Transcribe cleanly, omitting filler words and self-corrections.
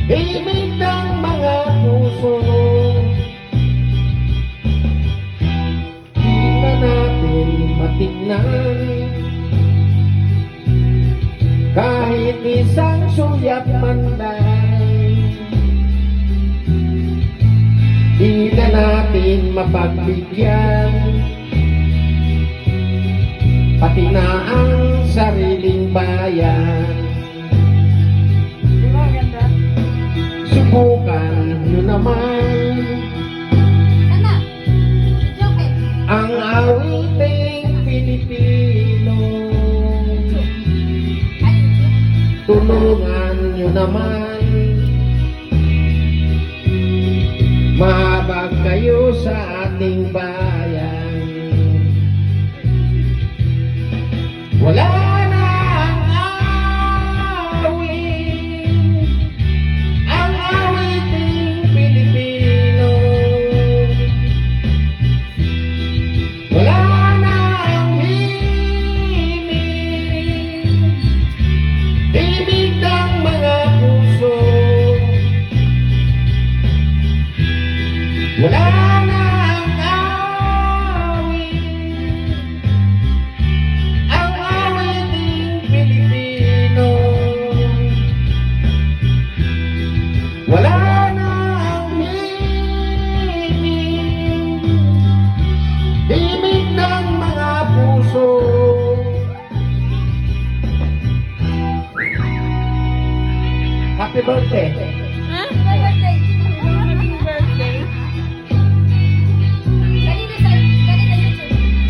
himig ng mga puso. Di na natin matingnan kahit isang sulyap man lang. Di na natin mapagbigyan pati na ang sariling bayan. Subukan nyo naman ang awiting Pilipino. Tulungan nyo naman mahabag kayo sa ating bayan. Wala na ang awiting Pilipino. Wala na ang himig ng mga puso. Wala na ang awiting Pilipino. Wala na ang himig ng mga puso. Happy birthday! Ha? Birthday!